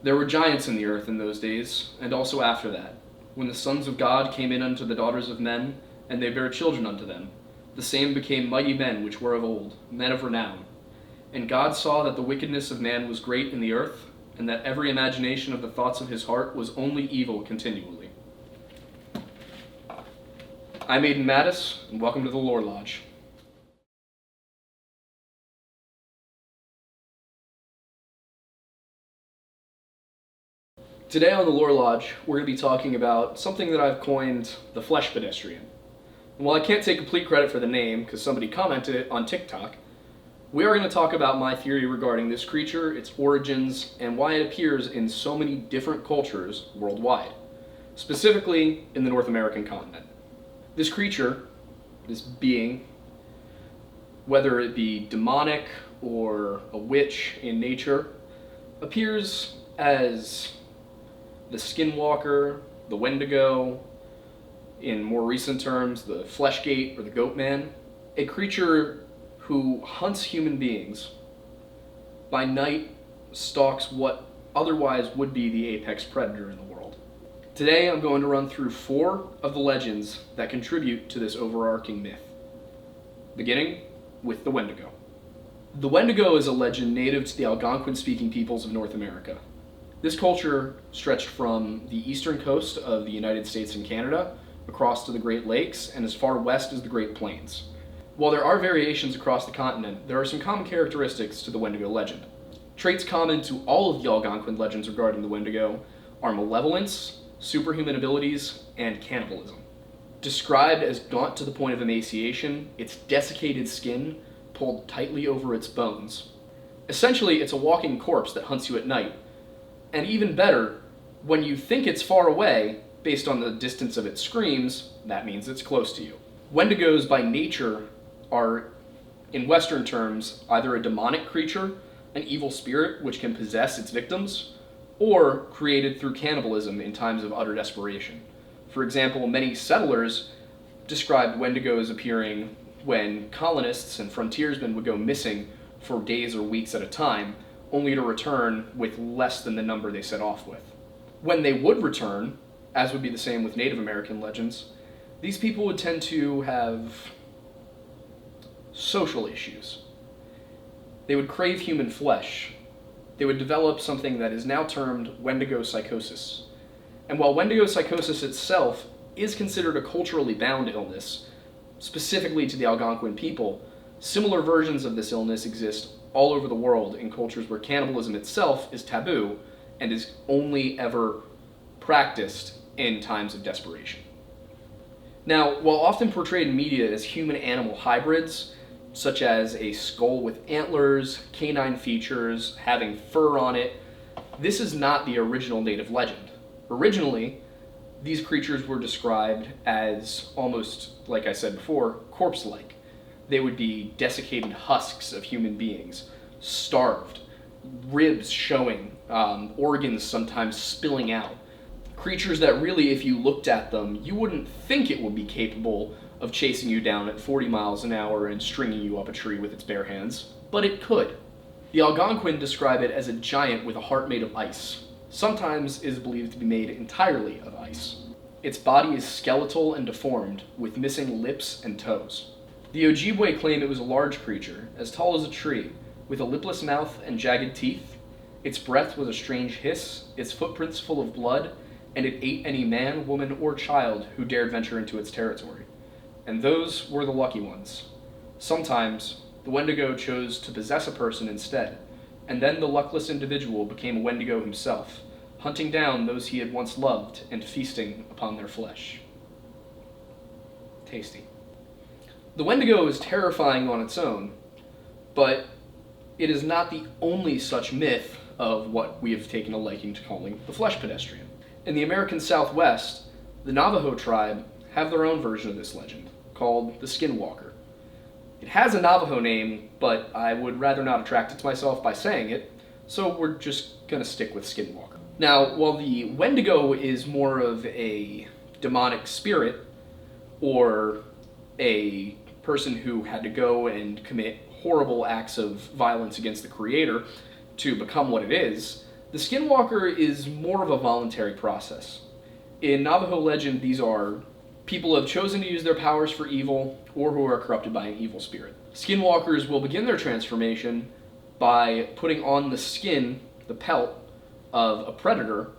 There were giants in the earth in those days, and also after that, when the sons of God came in unto the daughters of men, and they bare children unto them. The same became mighty men which were of old, men of renown. And God saw that the wickedness of man was great in the earth, and that every imagination of the thoughts of his heart was only evil continually. I'm Aiden Mattis, and welcome to the Lore Lodge. Today on the Lore Lodge, we're going to be talking about something that I've coined the Flesh Pedestrian. And while I can't take complete credit for the name, because somebody commented it on TikTok, we are going to talk about my theory regarding this creature, its origins, and why it appears in so many different cultures worldwide, specifically in the North American continent. This creature, this being, whether it be demonic or a witch in nature, appears as the Skinwalker, the Wendigo, in more recent terms, the Fleshgait or the Goatman, a creature who hunts human beings, by night stalks what otherwise would be the apex predator in the world. Today I'm going to run through 4 of the legends that contribute to this overarching myth, beginning with the Wendigo. The Wendigo is a legend native to the Algonquin-speaking peoples of North America. This culture stretched from the eastern coast of the United States and Canada across to the Great Lakes and as far west as the Great Plains. While there are variations across the continent, there are some common characteristics to the Wendigo legend. Traits common to all of the Algonquin legends regarding the Wendigo are malevolence, superhuman abilities, and cannibalism. Described as gaunt to the point of emaciation, its desiccated skin pulled tightly over its bones. Essentially, it's a walking corpse that hunts you at night. And even better, when you think it's far away, based on the distance of its screams, that means it's close to you. Wendigos by nature are, in Western terms, either a demonic creature, an evil spirit which can possess its victims, or created through cannibalism in times of utter desperation. For example, many settlers described Wendigos appearing when colonists and frontiersmen would go missing for days or weeks at a time, only to return with less than the number they set off with. When they would return, as would be the same with Native American legends, these people would tend to have social issues. They would crave human flesh. They would develop something that is now termed Wendigo psychosis. And while Wendigo psychosis itself is considered a culturally bound illness, specifically to the Algonquin people, similar versions of this illness exist all over the world in cultures where cannibalism itself is taboo and is only ever practiced in times of desperation. Now, while often portrayed in media as human-animal hybrids, such as a skull with antlers, canine features, having fur on it, this is not the original native legend. Originally, these creatures were described as almost, like I said before, corpse-like. They would be desiccated husks of human beings, starved, ribs showing, organs sometimes spilling out. Creatures that really, if you looked at them, you wouldn't think it would be capable of chasing you down at 40 miles an hour and stringing you up a tree with its bare hands, but it could. The Algonquin describe it as a giant with a heart made of ice. Sometimes it is believed to be made entirely of ice. Its body is skeletal and deformed, with missing lips and toes. The Ojibwe claim it was a large creature, as tall as a tree, with a lipless mouth and jagged teeth. Its breath was a strange hiss, its footprints full of blood, and it ate any man, woman, or child who dared venture into its territory. And those were the lucky ones. Sometimes, the Wendigo chose to possess a person instead, and then the luckless individual became a Wendigo himself, hunting down those he had once loved and feasting upon their flesh. Tasty. The Wendigo is terrifying on its own, but it is not the only such myth of what we have taken a liking to calling the Flesh Pedestrian. In the American Southwest, the Navajo tribe have their own version of this legend, called the Skinwalker. It has a Navajo name, but I would rather not attract it to myself by saying it, so we're just going to stick with Skinwalker. Now, while the Wendigo is more of a demonic spirit, or a person who had to go and commit horrible acts of violence against the creator to become what it is, The Skinwalker is more of a voluntary process. In Navajo legend, these are people who have chosen to use their powers for evil or who are corrupted by an evil spirit. Skinwalkers will begin their transformation by putting on the skin, the pelt, of a predator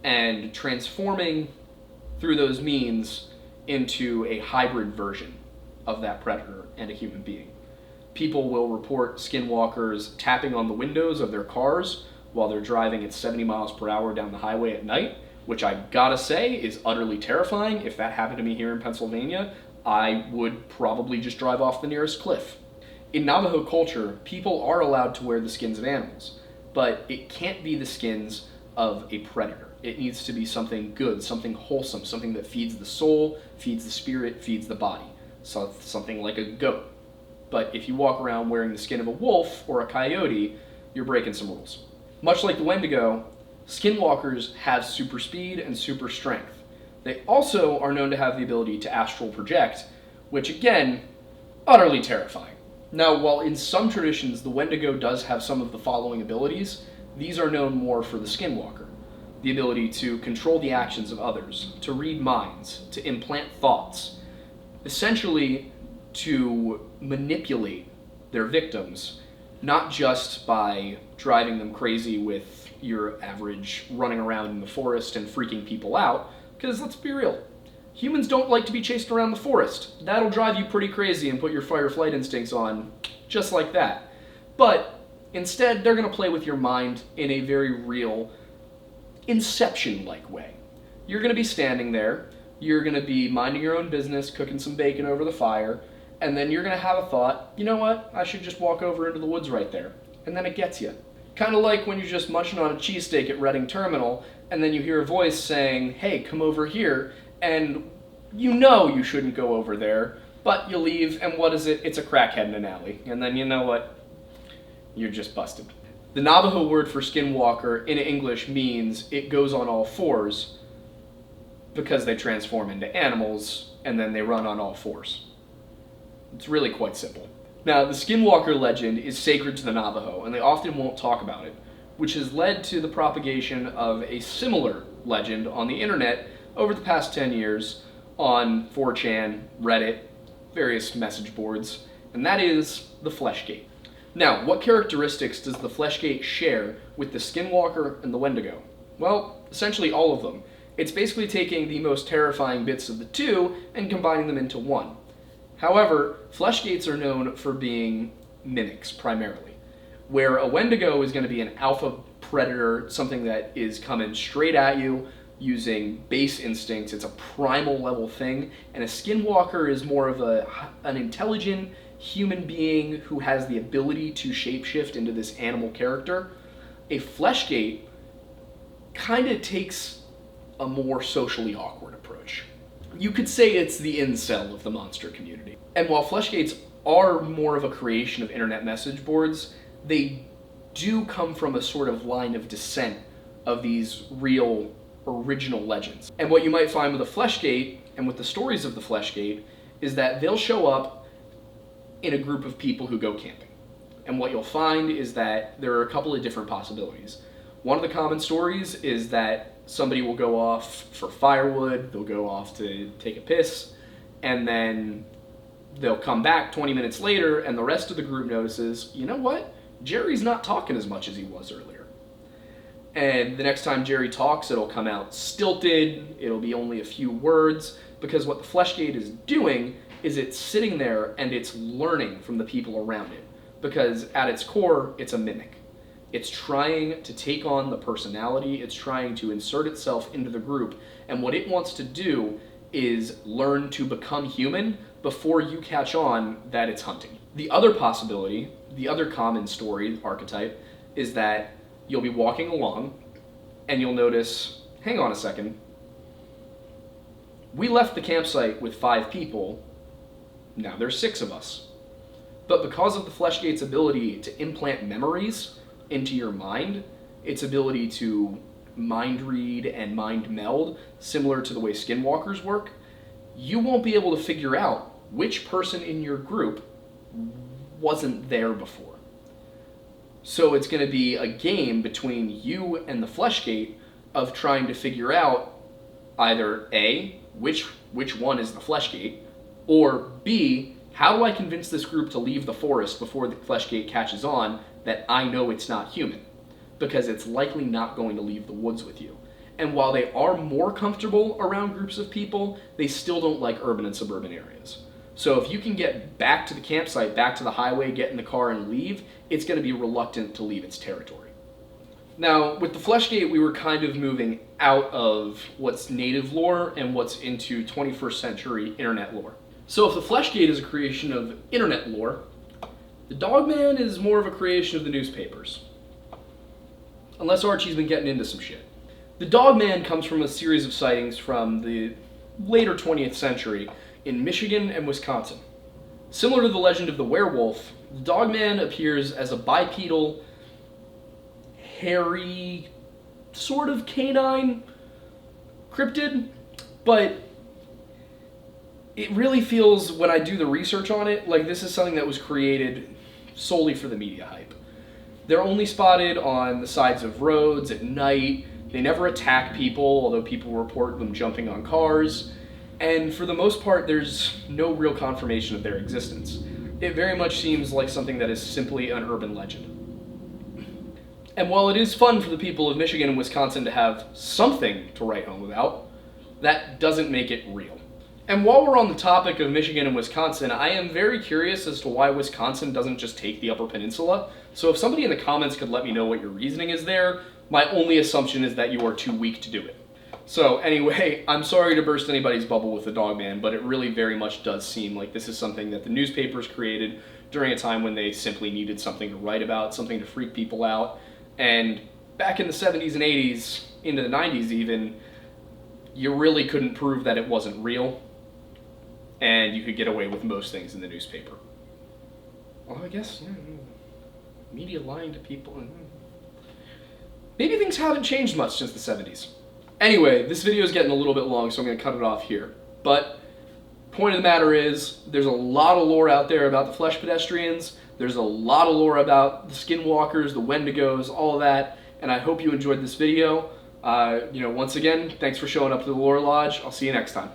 and transforming through those means into a hybrid version of that predator and a human being. People will report skinwalkers tapping on the windows of their cars while they're driving at 70 miles per hour down the highway at night, which I gotta say is utterly terrifying. If that happened to me here in Pennsylvania, I would probably just drive off the nearest cliff. In Navajo culture, people are allowed to wear the skins of animals, but it can't be the skins of a predator. It needs to be something good, something wholesome, something that feeds the soul, feeds the spirit, feeds the body. So something like a goat. But if you walk around wearing the skin of a wolf or a coyote, you're breaking some rules. Much like the Wendigo, skinwalkers have super speed and super strength. They also are known to have the ability to astral project, which again, utterly terrifying. Now, while in some traditions the Wendigo does have some of the following abilities, these are known more for the skinwalker. The ability to control the actions of others, to read minds, to implant thoughts, essentially to manipulate their victims, not just by driving them crazy with your average running around in the forest and freaking people out, because let's be real, humans don't like to be chased around the forest. That'll drive you pretty crazy and put your fight or flight instincts on just like that. But instead, they're going to play with your mind in a very real, Inception-like way. You're going to be standing there, you're going to be minding your own business, cooking some bacon over the fire, and then you're going to have a thought, you know what, I should just walk over into the woods right there. And then it gets you. Kind of like when you're just munching on a cheesesteak at Reading Terminal, and then you hear a voice saying, hey, come over here, and you know you shouldn't go over there, but you leave, and what is it? It's a crackhead in an alley. And then you know what? You're just busted. The Navajo word for skinwalker in English means it goes on all fours because they transform into animals and then they run on all fours. It's really quite simple. Now, the skinwalker legend is sacred to the Navajo, and they often won't talk about it, which has led to the propagation of a similar legend on the internet over the past 10 years on 4chan, Reddit, various message boards, and that is the Fleshgait. Now, what characteristics does the Fleshgait share with the Skinwalker and the Wendigo? Well, essentially all of them. It's basically taking the most terrifying bits of the two and combining them into one. However, Fleshgaits are known for being mimics, primarily, where a Wendigo is going to be an alpha predator, something that is coming straight at you using base instincts. It's a primal level thing, and a Skinwalker is more of an intelligent human being who has the ability to shapeshift into this animal character. A Fleshgait kind of takes a more socially awkward approach. You could say it's the incel of the monster community. And while Fleshgaits are more of a creation of internet message boards, they do come from a sort of line of descent of these real original legends. And what you might find with a Fleshgait and with the stories of the Fleshgait is that they'll show up in a group of people who go camping. And what you'll find is that there are a couple of different possibilities. One of the common stories is that somebody will go off for firewood, they'll go off to take a piss, and then they'll come back 20 minutes later and the rest of the group notices, you know what? Jerry's not talking as much as he was earlier. And the next time Jerry talks, it'll come out stilted, it'll be only a few words, because what the Fleshgait is doing is it's sitting there and it's learning from the people around it. Because at its core, it's a mimic. It's trying to take on the personality, it's trying to insert itself into the group, and what it wants to do is learn to become human before you catch on that it's hunting. The other possibility, the other common story archetype, is that you'll be walking along and you'll notice, hang on a second, we left the campsite with 5 people, now there's 6 of us. But because of the Fleshgait's ability to implant memories into your mind, its ability to mind read and mind meld, similar to the way skinwalkers work, you won't be able to figure out which person in your group wasn't there before. So it's going to be a game between you and the Fleshgait of trying to figure out either A, which one is the Fleshgait, or B, how do I convince this group to leave the forest before the Fleshgait catches on that I know it's not human? Because it's likely not going to leave the woods with you. And while they are more comfortable around groups of people, they still don't like urban and suburban areas. So if you can get back to the campsite, back to the highway, get in the car and leave, it's going to be reluctant to leave its territory. Now, with the Fleshgait, we were kind of moving out of what's native lore and what's into 21st century internet lore. So if the Fleshgait is a creation of internet lore, the Dogman is more of a creation of the newspapers. Unless Archie's been getting into some shit. The Dogman comes from a series of sightings from the later 20th century in Michigan and Wisconsin. Similar to the legend of the werewolf, the Dogman appears as a bipedal, hairy, sort of canine cryptid, but it really feels, when I do the research on it, like this is something that was created solely for the media hype. They're only spotted on the sides of roads at night. They never attack people, although people report them jumping on cars. And for the most part, there's no real confirmation of their existence. It very much seems like something that is simply an urban legend. And while it is fun for the people of Michigan and Wisconsin to have something to write home about, that doesn't make it real. And while we're on the topic of Michigan and Wisconsin, I am very curious as to why Wisconsin doesn't just take the Upper Peninsula. So if somebody in the comments could let me know what your reasoning is there, my only assumption is that you are too weak to do it. So anyway, I'm sorry to burst anybody's bubble with the Dogman, but it really very much does seem like this is something that the newspapers created during a time when they simply needed something to write about, something to freak people out. And back in the 70s and 80s, into the 90s even, you really couldn't prove that it wasn't real. And you could get away with most things in the newspaper. Well, I guess, media lying to people. Maybe things haven't changed much since the 70s. Anyway, this video is getting a little bit long, so I'm going to cut it off here. But point of the matter is, there's a lot of lore out there about the Flesh Pedestrians. There's a lot of lore about the Skinwalkers, the Wendigos, all of that. And I hope you enjoyed this video. Once again, thanks for showing up to the Lore Lodge. I'll see you next time.